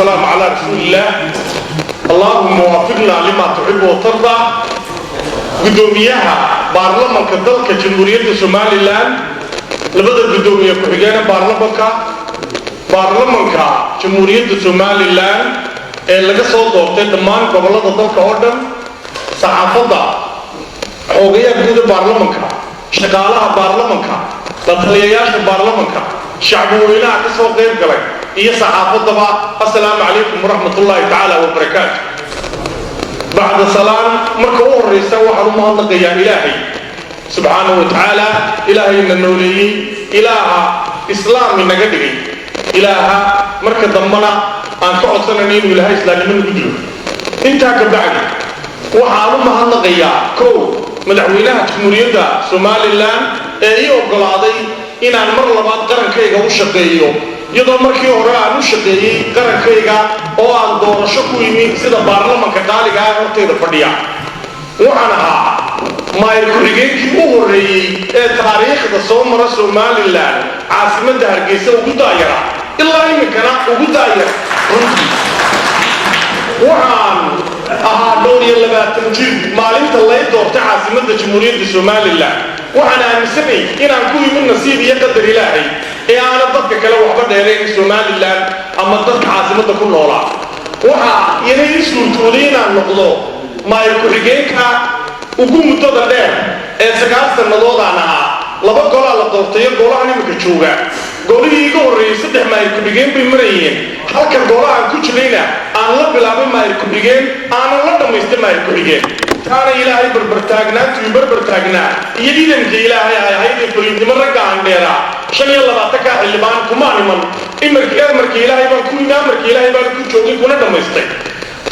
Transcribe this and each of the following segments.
والسلام على رسول الله اللهم وفقنا لما تحب وترضى قدوميها بارلمان كدلك جمهورية سوماليلاند لبدا قدومية كحجانا بارلمان جمهورية سوماليلاند اللي قصوا دورتين دمان قبل دلك أردن صحافة حوغية بجد بارلمان شغالها بارلمان لطلياش بارلمان شعبوينا قصوا غير قلق هي صحافة السلام عليكم ورحمة الله تعالى وبركاته بعد السلام مركوه الرئيسة وحرمها الله يا إلهي سبحانه وتعالى إلهي من النولي إله إسلام من نقدري إله مركز ضمنا أن تقعد سنين وإلهي إسلامي من قدر انتهى كبعد وحرمها الله يا كو مدعوينها جمهورية سوماليلاند إيو قلاضي إن أنا مرة لبعض قرن كيغا وشقيو iyadoo markii hore aan u shaqeeyay qarankayga oo aan doorasho ku yimid sida baarlamaanka qaaliga ah horteeda fadhiya waxaan ahaa maayir ku-xigeenkii u horeeyay ee taariikhda soo mara Somaliland caasimadda Hargeysa ugu daayara ilaa iminkana ugu daayara waxaan ahaa dhowr iyo 20 jir maalinta la doortay caasimadda Jamhuuriyadda Somaliland waxaan aaminsanahay inaan ku yimid nasiib iyo qadar Ilaahay ee aan dadka kale waxba dheerayn Somaliland ama dadka caasimadda ku noolaa waxa inay suurtooday inaan noqdo maayir ku-xigeenka ugu muddada dheer ee 9 sannadood aan ahaa laba gol la doortay golaha nimanka jooga golihii iga horreeyay 3 maayir ku-xigeen bay marayeen halka golaha ku jirayna aan la bilaabay maayir ku-xigeen aan la dhamaystay maayir ku-xigeen taana ilaahay barbartaagnaa iyo ciidanka ilaahay ay ahayd fariidnimo ragga aan dheeraa 25 ka xildhibaan kuma niman markii ilaahay baan ku imaan markii ilaahay baan ku joogay kuna dhamaystay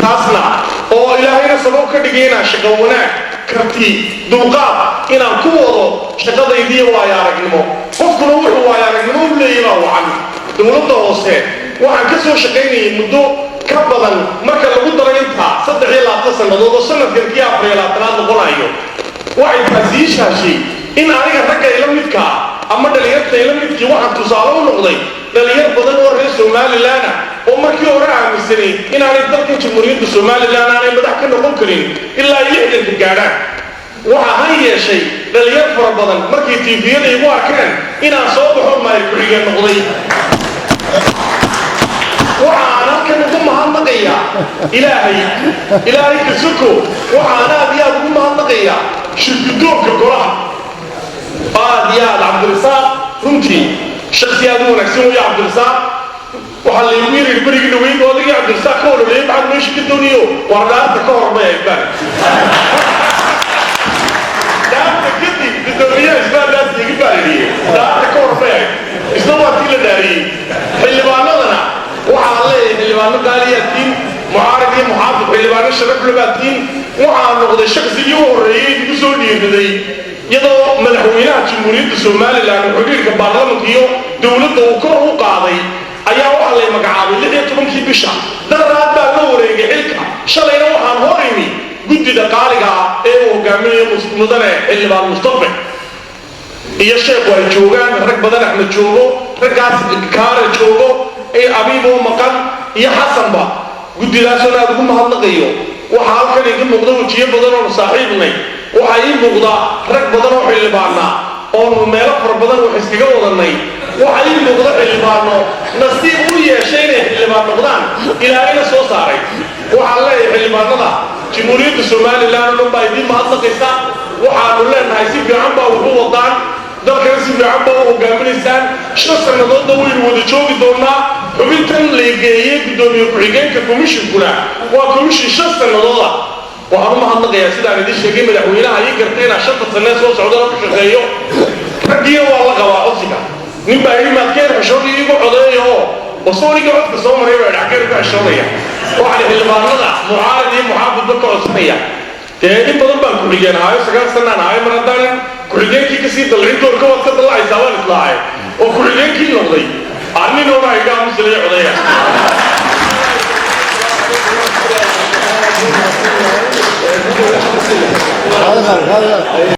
taasna oo ilaahayna sabab ka dhigayna shaqo wanaag karti dulqaad inaan ku wado shaqadaydii waa aragnimo qofkuna wuxuu waa aragnimo u leeyahay wacan dawladda hoose waxaan ka soo shaqaynayay muddo ka badan marka lagu daro inta 3 sannadood oo sanadkan kii 4 noqonayo waxay taasiishaasi in aniga ragga ila midka ama dhalinyarta ila midkii waxaan tusaale u noqday dhalinyar badan oo reer Somaliland oo markii hore aaminsanay in aanay dalka Jamhuuriyadda Somaliland aanay madax ka noqon karin ilaa 60 gaadhaan waxa ay yeeshay dhalinyar fara badan markii TV-yada igu arkeen inaan soo baxo maayir ku-xigeen noqday waxaan halkan ugu mahadnaqayaa ilaahay kasuko waxaan aad iyo aad ugu mahadnaqayaa shirkidoonka golaha aad Cabdirasaaq runtii shakhsiyaad wanaagsan oo Cabdirasaaq waxa la igu yiri barigii dhaweyd oo adiga Cabdirasaaq ka walaaleeyay maxaad meesha ka dooniyo wardaarta ka hormay baan daanta kadib bidoomiye isbaadaas igu baariyay daanta ka hormay isla waqti la daariyay xildhibaanadana waxaa leeyahay xildhibaano qaaliyatiin mucaarad iyo muxaafid xildhibaano sharaf labaatiin waxaa noqday shakhsigii u horeeyay ugu soo dhiirraday iyadoo madaxweynaha Jamhuuriyadda Somaliland xiriirka baarlamaanka iyo dawladda uu kor u qaaday ayaa waxa la magacaabay 16 bisha daraad baa loo wareegay xilka shalayna waxaan horeyni guddida qaaliga ee hoggaamiye mudane xildhibaan Mustafa iyo sheekh way joogaan rag badan Axmed joogo raggaas kaara joogo ee abiibo maqan iyo xasanba guddidaas oo aad ugu mahadnaqayo waxa halkan iga muuqda wajiyo badan oo saaxiibnay waxa ii muuqda rag badan oo xildhibaana oo meelo far badan wax iskaga wadanay waxa ii muuqda xildhibaano nasiib u yeeshay inay xildhibaan noqdaan ilaahayna soo saaray waxa leeyahay xildhibaanada Jamhuuriyadda Somaliland oo baa idin mahadnaqaysa waxaanu leenahay si fiican baa ugu wadaan dalka si fiican baa u hogaaminaysaan 5 sannadood waynu wada joogi doonaa xubintan la geeyay gudoomiye ku-xigeenka komishinkuna waa komishin 5 sannadood waxaan u mahadnaqayaa sidaan idin sheegay madaxweynaha ay gartayna 5 sano soo socda ku shaqeeyo ragiyo waa la qabaa codsiga nin baa yiri maadkeer xishooday igu codeeyo oo sooniga codka soo maray baa dhaxkeer ka xishoodaya waxa xildhibaanada mucaarad iyo muxaafid ka codsanaya in badan baan ku xigeenahay 9 sanana ay maradaan ku xigeenkii ka sii dalay doorka wad ka dalay sawaan islaahay oo ku xigeenkii noqday aanina oo ay gaam silay codeeya هذا